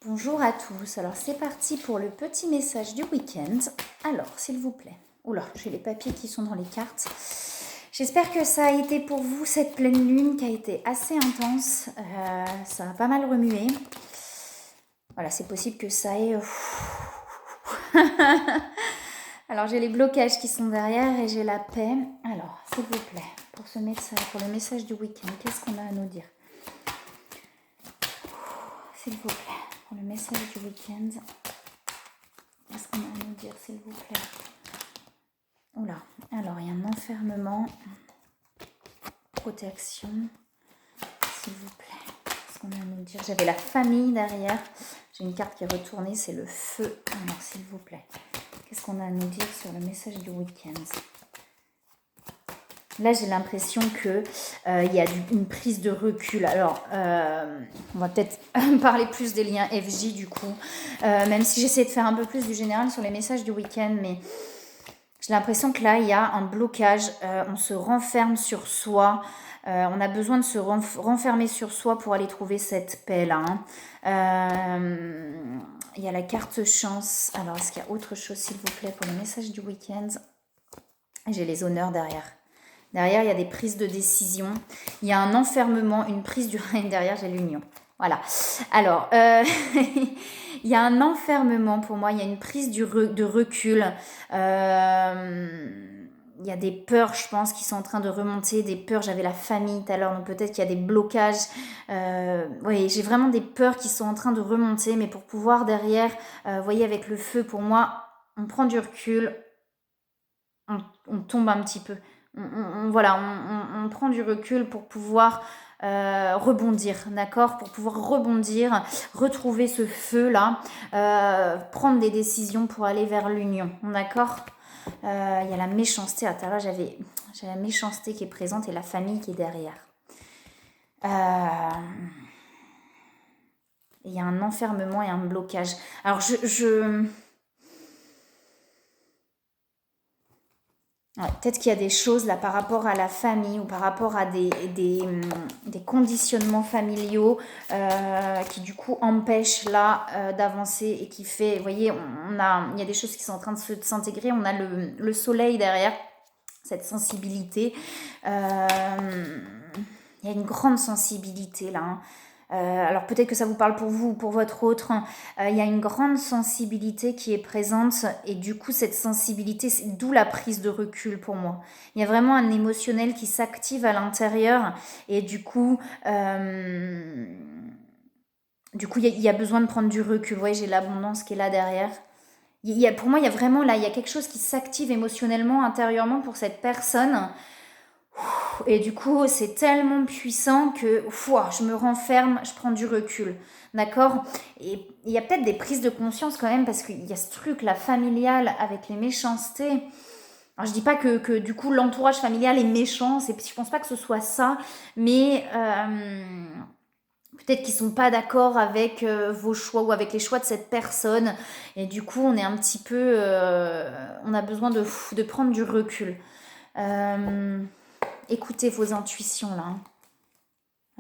Bonjour à tous, alors c'est parti pour le petit message du week-end. Alors, s'il vous plaît, oula, j'ai les papiers qui sont dans les cartes. J'espère que ça a été pour vous cette pleine lune qui a été assez intense, ça a pas mal remué. Voilà, c'est possible que ça ait... Alors j'ai les blocages qui sont derrière et j'ai la paix. Alors, s'il vous plaît, pour le message du week-end, qu'est-ce qu'on a à nous dire? S'il vous plaît, pour le message du week-end, qu'est-ce qu'on a à nous dire, s'il vous plaît? Oula, alors il y a un enfermement, protection, s'il vous plaît, qu'est-ce qu'on a à nous dire? J'avais la famille derrière, j'ai une carte qui est retournée, c'est le feu. Alors s'il vous plaît, qu'est-ce qu'on a à nous dire sur le message du week-end? Là, j'ai l'impression que y a une prise de recul. Alors, on va peut-être parler plus des liens FJ du coup, même si j'essaie de faire un peu plus du général sur les messages du week-end, mais j'ai l'impression que là, il y a un blocage. On se renferme sur soi. On a besoin de se renfermer sur soi pour aller trouver cette paix-là. Il y a la carte chance. Alors, est-ce qu'il y a autre chose, s'il vous plaît, pour le message du week-end? J'ai les honneurs derrière. Derrière, il y a des prises de décision. Il y a un enfermement, une prise du règne. Derrière, j'ai l'union. Voilà. Alors, il y a un enfermement pour moi. Il y a une prise de recul. Il y a des peurs, je pense, qui sont en train de remonter. Des peurs. J'avais la famille tout à l'heure, donc peut-être qu'il y a des blocages. Oui, j'ai vraiment des peurs qui sont en train de remonter. Mais pour pouvoir derrière, vous voyez, avec le feu, pour moi, on prend du recul. On tombe un petit peu. Voilà, on prend du recul pour pouvoir rebondir, d'accord? Pour pouvoir rebondir, retrouver ce feu-là, prendre des décisions pour aller vers l'union, d'accord? Il y a la méchanceté, à l'intérieur, j'avais la méchanceté qui est présente et la famille qui est derrière. Il y a un enfermement et un blocage. Alors, ouais, peut-être qu'il y a des choses là par rapport à la famille ou par rapport à des conditionnements familiaux qui du coup empêchent là d'avancer et qui fait, vous voyez, il y a des choses qui sont en train de s'intégrer, on a le soleil derrière, cette sensibilité. Il y a une grande sensibilité là, hein. Alors peut-être que ça vous parle pour vous ou pour votre autre. Il y a une grande sensibilité qui est présente et du coup cette sensibilité, c'est d'où la prise de recul pour moi. Il y a vraiment un émotionnel qui s'active à l'intérieur et du coup il y a besoin de prendre du recul. Vous voyez, j'ai l'abondance qui est là derrière. Pour moi, il y a vraiment là, il y a quelque chose qui s'active émotionnellement, intérieurement pour cette personne. Et du coup, c'est tellement puissant que je me renferme, je prends du recul. D'accord? Et il y a peut-être des prises de conscience quand même, parce qu'il y a ce truc, la familiale, avec les méchancetés. Alors, je dis pas que du coup, l'entourage familial est méchant, je pense pas que ce soit ça, mais peut-être qu'ils sont pas d'accord avec vos choix ou avec les choix de cette personne. Et du coup, on est un petit peu... on a besoin de prendre du recul. Écoutez vos intuitions là.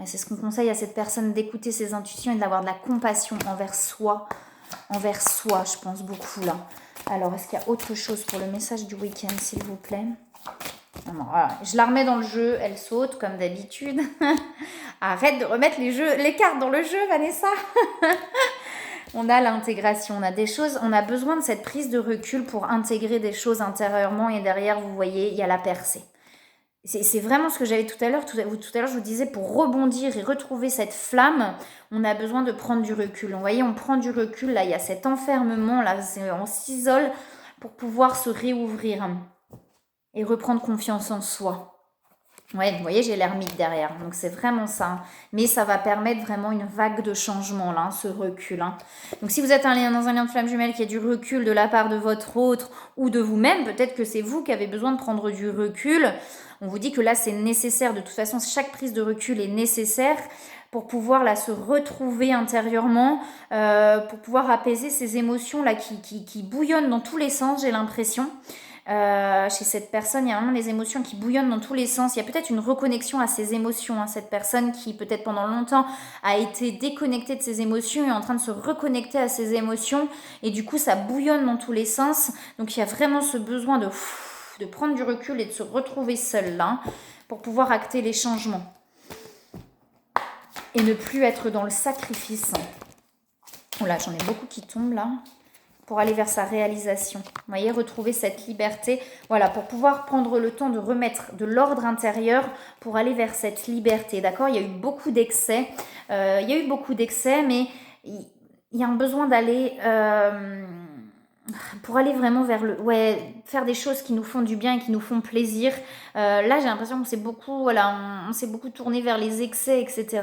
C'est ce qu'on conseille à cette personne, d'écouter ses intuitions et d'avoir de la compassion envers soi, je pense beaucoup là. Alors, est-ce qu'il y a autre chose pour le message du week-end, s'il vous plaît? Non, voilà. Je la remets dans le jeu, elle saute comme d'habitude. Arrête de remettre les cartes dans le jeu, Vanessa. On a l'intégration, on a des choses, on a besoin de cette prise de recul pour intégrer des choses intérieurement et derrière, vous voyez, il y a la percée. C'est vraiment ce que j'avais tout à l'heure. Tout à l'heure, je vous disais, pour rebondir et retrouver cette flamme, on a besoin de prendre du recul. Vous voyez, on prend du recul. Là, il y a cet enfermement. Là, on s'isole pour pouvoir se réouvrir et reprendre confiance en soi. Ouais, vous voyez, j'ai l'ermite derrière. Donc, c'est vraiment ça. Mais ça va permettre vraiment une vague de changement, là, ce recul. Donc, si vous êtes dans un lien de flamme jumelle, qu'il y a du recul de la part de votre autre ou de vous-même, peut-être que c'est vous qui avez besoin de prendre du recul. On vous dit que là, c'est nécessaire. De toute façon, chaque prise de recul est nécessaire pour pouvoir là se retrouver intérieurement, pour pouvoir apaiser ces émotions là qui bouillonnent dans tous les sens, j'ai l'impression. Chez cette personne, il y a vraiment des émotions qui bouillonnent dans tous les sens. Il y a peut-être une reconnexion à ses émotions. Hein. Cette personne qui, peut-être pendant longtemps, a été déconnectée de ses émotions et est en train de se reconnecter à ses émotions. Et du coup, ça bouillonne dans tous les sens. Donc, il y a vraiment ce besoin de prendre du recul et de se retrouver seul là, pour pouvoir acter les changements. Et ne plus être dans le sacrifice. Oula, j'en ai beaucoup qui tombent là. Pour aller vers sa réalisation. Vous voyez, retrouver cette liberté. Voilà, pour pouvoir prendre le temps de remettre de l'ordre intérieur pour aller vers cette liberté. D'accord ? Il y a eu beaucoup d'excès. Mais il y a un besoin d'aller... pour aller vraiment vers le... Ouais, faire des choses qui nous font du bien et qui nous font plaisir. Là, j'ai l'impression qu'on s'est beaucoup... Voilà, on s'est beaucoup tourné vers les excès, etc.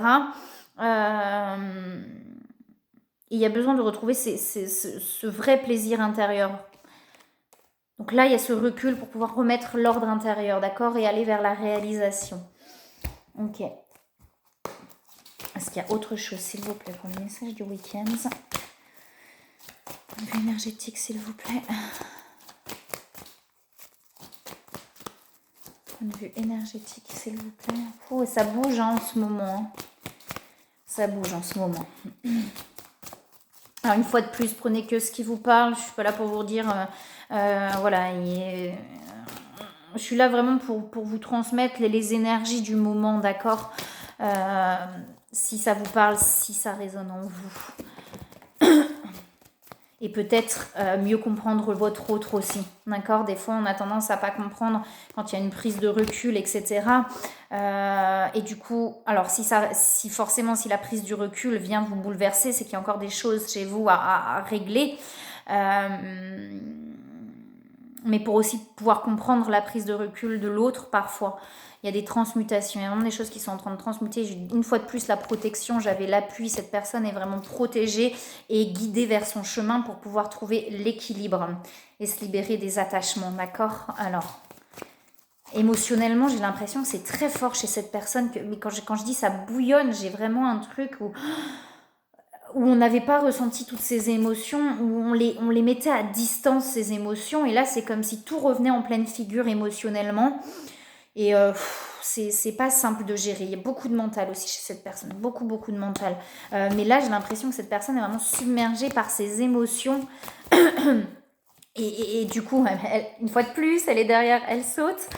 Et il y a besoin de retrouver ce vrai plaisir intérieur. Donc là, il y a ce recul pour pouvoir remettre l'ordre intérieur, d'accord ? Et aller vers la réalisation. Ok. Est-ce qu'il y a autre chose, s'il vous plaît, pour le message du week-end ? Point de vue énergétique, s'il vous plaît. Point de vue énergétique, s'il vous plaît. Oh, ça bouge en ce moment. Ça bouge en ce moment. Alors, une fois de plus, prenez que ce qui vous parle. Je ne suis pas là pour vous dire... voilà. Je suis là vraiment pour vous transmettre les énergies du moment, d'accord ? Si ça vous parle, si ça résonne en vous. Et peut-être mieux comprendre votre autre aussi, d'accord ? Des fois, on a tendance à pas comprendre quand il y a une prise de recul, etc. Et du coup, alors si la prise du recul vient vous bouleverser, c'est qu'il y a encore des choses chez vous à régler. Mais pour aussi pouvoir comprendre la prise de recul de l'autre, parfois, il y a des transmutations. Il y a vraiment des choses qui sont en train de transmuter. Une fois de plus, la protection, j'avais l'appui. Cette personne est vraiment protégée et guidée vers son chemin pour pouvoir trouver l'équilibre et se libérer des attachements, d'accord ? Alors, émotionnellement, j'ai l'impression que c'est très fort chez cette personne. Mais quand je dis ça bouillonne, j'ai vraiment un truc où on n'avait pas ressenti toutes ces émotions, où on les mettait à distance, ces émotions. Et là, c'est comme si tout revenait en pleine figure émotionnellement. Et c'est pas simple de gérer. Il y a beaucoup de mental aussi chez cette personne. Beaucoup de mental. Mais là, j'ai l'impression que cette personne est vraiment submergée par ses émotions. Et du coup, une fois de plus, elle est derrière, elle saute.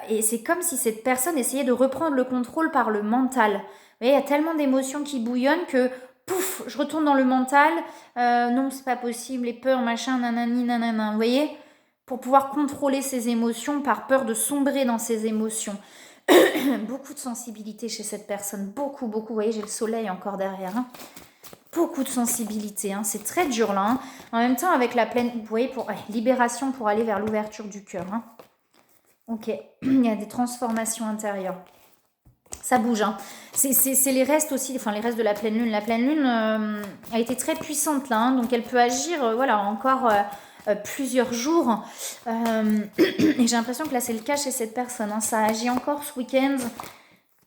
Et c'est comme si cette personne essayait de reprendre le contrôle par le mental. Vous voyez, il y a tellement d'émotions qui bouillonnent que... Pouf, je retourne dans le mental. Non, c'est pas possible. Les peurs, machin, nanani, nanana. Vous voyez ? Pour pouvoir contrôler ses émotions par peur de sombrer dans ses émotions. Beaucoup de sensibilité chez cette personne. Beaucoup. Vous voyez, j'ai le soleil encore derrière. Hein. Beaucoup de sensibilité. Hein. C'est très dur là. Hein. En même temps, avec la pleine... Vous voyez, libération pour aller vers l'ouverture du cœur. Hein. Ok. Il y a des transformations intérieures. Ça bouge. Hein. C'est les restes aussi, enfin les restes de la pleine lune. La pleine lune a été très puissante là. Hein. Donc elle peut agir, voilà, encore... plusieurs jours. Et j'ai l'impression que là, c'est le cas chez cette personne. Hein. Ça agit encore ce week-end.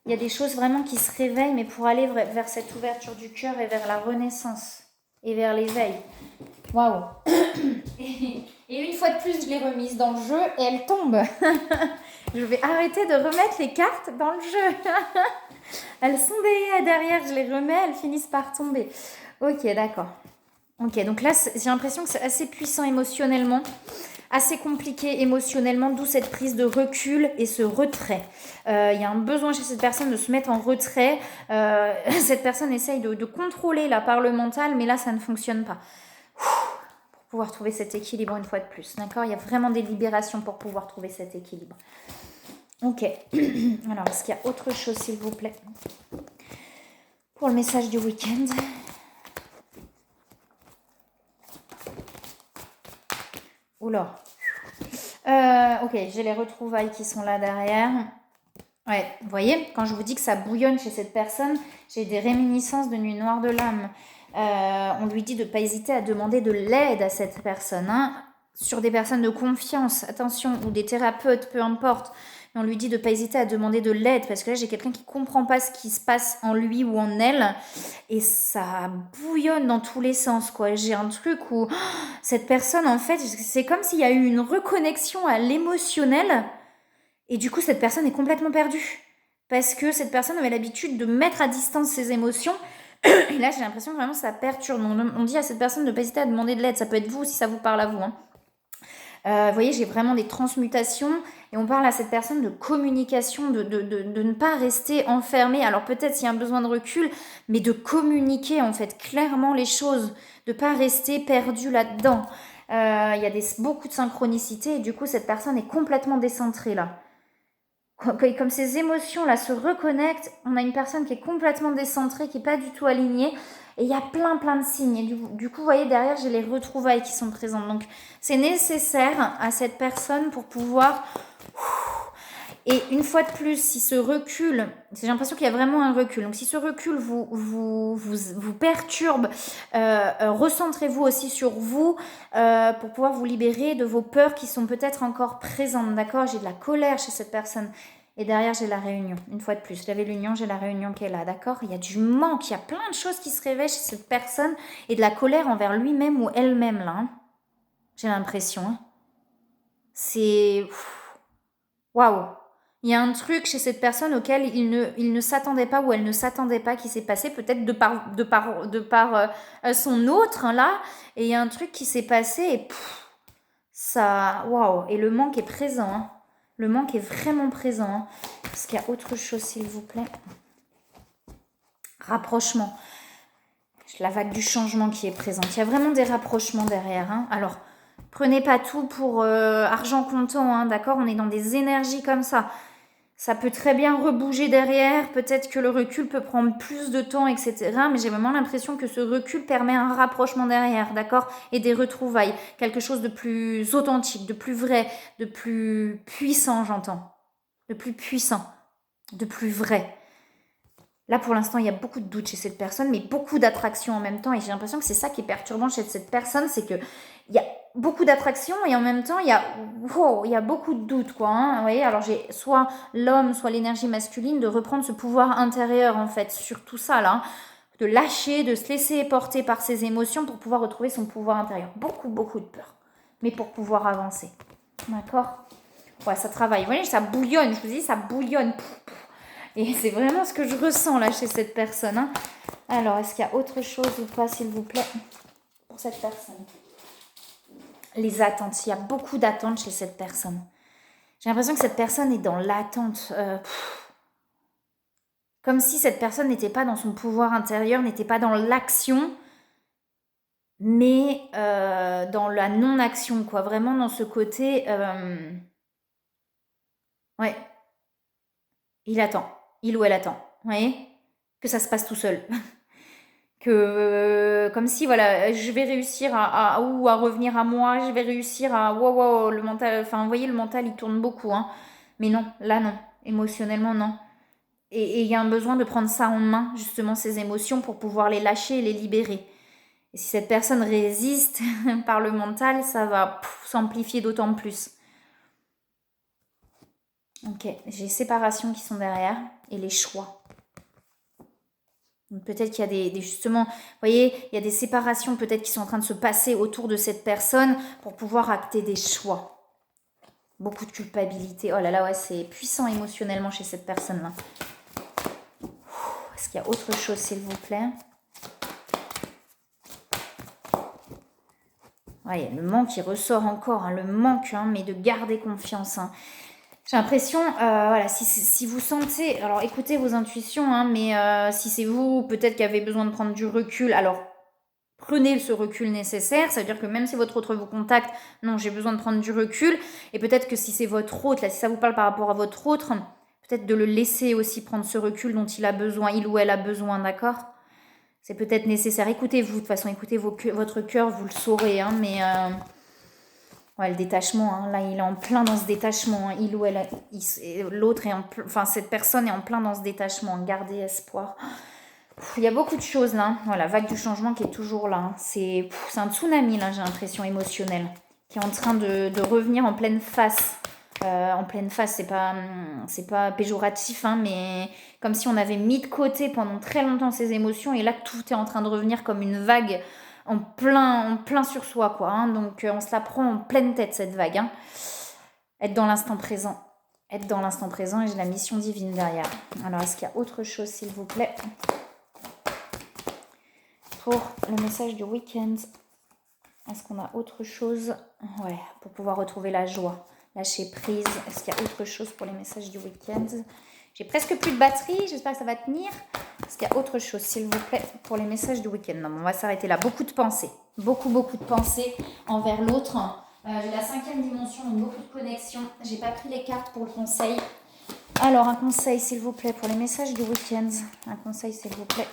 Il y a des choses vraiment qui se réveillent, mais pour aller vers cette ouverture du cœur et vers la renaissance et vers l'éveil. Waouh. Et une fois de plus, je l'ai remise dans le jeu et elle tombe. Je vais arrêter de remettre les cartes dans le jeu. Elles sont derrière, je les remets, elles finissent par tomber. Ok, d'accord. Ok, donc là, j'ai l'impression que c'est assez puissant émotionnellement, assez compliqué émotionnellement, d'où cette prise de recul et ce retrait. Il y a un besoin chez cette personne de se mettre en retrait. Cette personne essaye de contrôler là, par le mental, mais là, ça ne fonctionne pas. Pour pouvoir trouver cet équilibre une fois de plus, d'accord ? Il y a vraiment des libérations pour pouvoir trouver cet équilibre. Ok, alors, est-ce qu'il y a autre chose, s'il vous plaît, pour le message du week-end ? Oula. Ok, j'ai les retrouvailles qui sont là derrière. Ouais, vous voyez, quand je vous dis que ça bouillonne chez cette personne, j'ai des réminiscences de Nuit Noire de l'âme. On lui dit de ne pas hésiter à demander de l'aide à cette personne. Hein, sur des personnes de confiance, attention, ou des thérapeutes, peu importe. mais on lui dit de ne pas hésiter à demander de l'aide, parce que là, j'ai quelqu'un qui ne comprend pas ce qui se passe en lui ou en elle, et ça bouillonne dans tous les sens, quoi. J'ai un truc où cette personne, en fait, c'est comme s'il y a eu une reconnexion à l'émotionnel, et du coup, cette personne est complètement perdue, parce que cette personne avait l'habitude de mettre à distance ses émotions. Et là, j'ai l'impression que vraiment ça perturbe. On dit à cette personne de ne pas hésiter à demander de l'aide. Ça peut être vous si ça vous parle à vous. Vous voyez, j'ai vraiment des transmutations. Et on parle à cette personne de communication, de ne pas rester enfermé. Alors peut-être s'il y a un besoin de recul, mais de communiquer en fait clairement les choses. De ne pas rester perdu là-dedans. Il y a beaucoup de synchronicité. Et du coup, cette personne est complètement décentrée là. Comme ces émotions là se reconnectent, on a une personne qui est complètement décentrée, qui n'est pas du tout alignée, et il y a plein de signes. Et du coup, vous voyez, derrière, j'ai les retrouvailles qui sont présentes. Donc, c'est nécessaire à cette personne pour pouvoir... Et une fois de plus, si ce recul, j'ai l'impression qu'il y a vraiment un recul. Donc, si ce recul vous perturbe, recentrez-vous aussi sur vous pour pouvoir vous libérer de vos peurs qui sont peut-être encore présentes. D'accord? J'ai de la colère chez cette personne. Et derrière, j'ai la réunion. Une fois de plus, j'avais l'union, j'ai la réunion qui est là. D'accord? Il y a du manque, il y a plein de choses qui se réveillent chez cette personne et de la colère envers lui-même ou elle-même, là. Hein. J'ai l'impression. Hein. C'est... Waouh! Il y a un truc chez cette personne auquel il ne s'attendait pas ou elle ne s'attendait pas qui s'est passé, peut-être de par son autre, hein, là. Et il y a un truc qui s'est passé et ça... Waouh! Et le manque est présent, hein. Le manque est vraiment présent. Hein. Est-ce qu'il y a autre chose, s'il vous plaît? Rapprochement. La vague du changement qui est présente. Il y a vraiment des rapprochements derrière. Hein. Alors, prenez pas tout pour argent comptant, hein, d'accord? On est dans des énergies comme ça. Ça peut très bien rebouger derrière. Peut-être que le recul peut prendre plus de temps, etc. Mais j'ai vraiment l'impression que ce recul permet un rapprochement derrière, d'accord? Et des retrouvailles. Quelque chose de plus authentique, de plus vrai, de plus puissant, j'entends. De plus puissant, de plus vrai. Là, pour l'instant, il y a beaucoup de doutes chez cette personne, mais beaucoup d'attraction en même temps. Et j'ai l'impression que c'est ça qui est perturbant chez cette personne, c'est qu'il y a beaucoup d'attraction et en même temps, il y a beaucoup de doutes, quoi. Hein. Vous voyez, alors j'ai soit l'homme, soit l'énergie masculine de reprendre ce pouvoir intérieur, en fait, sur tout ça, là. De lâcher, de se laisser porter par ses émotions pour pouvoir retrouver son pouvoir intérieur. Beaucoup de peur, mais pour pouvoir avancer. D'accord? Ouais, ça travaille. Vous voyez, ça bouillonne. Je vous dis, ça bouillonne. Et c'est vraiment ce que je ressens là chez cette personne. Hein. Alors, est-ce qu'il y a autre chose ou pas, s'il vous plaît, pour cette personne? Les attentes. Il y a beaucoup d'attentes chez cette personne. J'ai l'impression que cette personne est dans l'attente. Comme si cette personne n'était pas dans son pouvoir intérieur, n'était pas dans l'action, mais dans la non-action, quoi. Vraiment dans ce côté... Ouais. Il attend. Il ou elle attend. Vous voyez? Que ça se passe tout seul. Que comme si, voilà, je vais réussir à revenir à moi, je vais réussir à... Wow, le mental... Enfin, vous voyez, le mental, il tourne beaucoup. Hein. Mais non, là, non. Émotionnellement, non. Et il y a un besoin de prendre ça en main, justement, ces émotions, pour pouvoir les lâcher et les libérer. Et si cette personne résiste par le mental, ça va s'amplifier d'autant plus. Ok, j'ai séparation qui sont derrière et les choix. Donc peut-être qu'il y a justement, vous voyez, il y a des séparations peut-être qui sont en train de se passer autour de cette personne pour pouvoir acter des choix. Beaucoup de culpabilité. Oh là là, ouais, c'est puissant émotionnellement chez cette personne-là. Est-ce qu'il y a autre chose, s'il vous plaît? Ouais, le manque qui ressort encore, hein, le manque, hein, mais de garder confiance. Hein. J'ai l'impression, voilà, si vous sentez, alors écoutez vos intuitions, hein, mais si c'est vous, peut-être qui avez besoin de prendre du recul, alors prenez ce recul nécessaire, ça veut dire que même si votre autre vous contacte, non, j'ai besoin de prendre du recul, et peut-être que si c'est votre autre, là, si ça vous parle par rapport à votre autre, peut-être de le laisser aussi prendre ce recul dont il a besoin, il ou elle a besoin, d'accord? C'est peut-être nécessaire. Écoutez-vous, de toute façon, écoutez votre cœur, vous le saurez, hein, mais... Ouais, le détachement, hein, là il est en plein dans ce détachement, hein, il ou elle, l'autre est cette personne est en plein dans ce détachement, gardez espoir. Il y a beaucoup de choses là, voilà, vague du changement qui est toujours là, hein. C'est un tsunami là, j'ai l'impression émotionnelle, qui est en train de revenir en pleine face en pleine face, c'est pas péjoratif, hein, mais comme si on avait mis de côté pendant très longtemps ses émotions et là tout est en train de revenir comme une vague en plein sur soi, quoi. Hein. Donc on se la prend en pleine tête cette vague. Hein. Être dans l'instant présent. Être dans l'instant présent et j'ai la mission divine derrière. Alors est-ce qu'il y a autre chose s'il vous plaît pour le message du week-end? Est-ce qu'on a autre chose? Ouais, pour pouvoir retrouver la joie. Lâcher prise. Est-ce qu'il y a autre chose pour les messages du week-end? J'ai presque plus de batterie. J'espère que ça va tenir. Est-ce qu'il y a autre chose, s'il vous plaît, pour les messages du week-end? Non, on va s'arrêter là. Beaucoup de pensées. Beaucoup de pensées envers l'autre. J'ai la 5e dimension, donc beaucoup de connexions. J'ai pas pris les cartes pour le conseil. Alors, un conseil, s'il vous plaît, pour les messages du week-end. Un conseil, s'il vous plaît.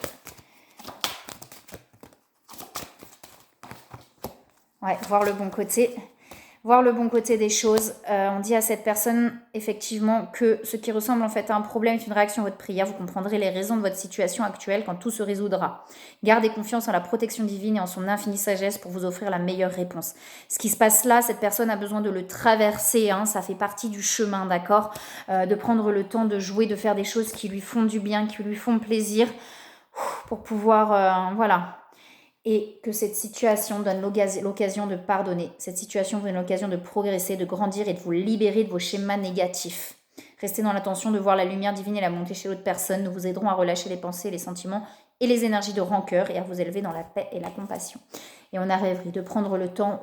Ouais, voir le bon côté. Voir le bon côté des choses. On dit à cette personne, effectivement, que ce qui ressemble en fait à un problème est une réaction à votre prière. Vous comprendrez les raisons de votre situation actuelle quand tout se résoudra. Gardez confiance en la protection divine et en son infinie sagesse pour vous offrir la meilleure réponse. Ce qui se passe là, cette personne a besoin de le traverser. Hein, ça fait partie du chemin, d'accord, de prendre le temps de jouer, de faire des choses qui lui font du bien, qui lui font plaisir, pour pouvoir, voilà... Et que cette situation donne l'occasion de pardonner. Cette situation vous donne l'occasion de progresser, de grandir et de vous libérer de vos schémas négatifs. Restez dans l'intention de voir la lumière divine et la montée chez l'autre personne. Nous vous aiderons à relâcher les pensées, les sentiments et les énergies de rancœur et à vous élever dans la paix et la compassion. Et on a rêvé de prendre le temps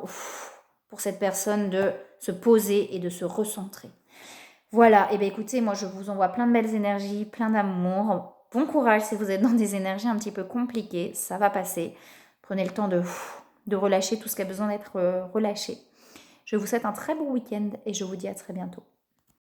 pour cette personne de se poser et de se recentrer. Voilà, et bien écoutez, moi je vous envoie plein de belles énergies, plein d'amour. Bon courage si vous êtes dans des énergies un petit peu compliquées, ça va passer. Prenez le temps de relâcher tout ce qui a besoin d'être relâché. Je vous souhaite un très bon week-end et je vous dis à très bientôt.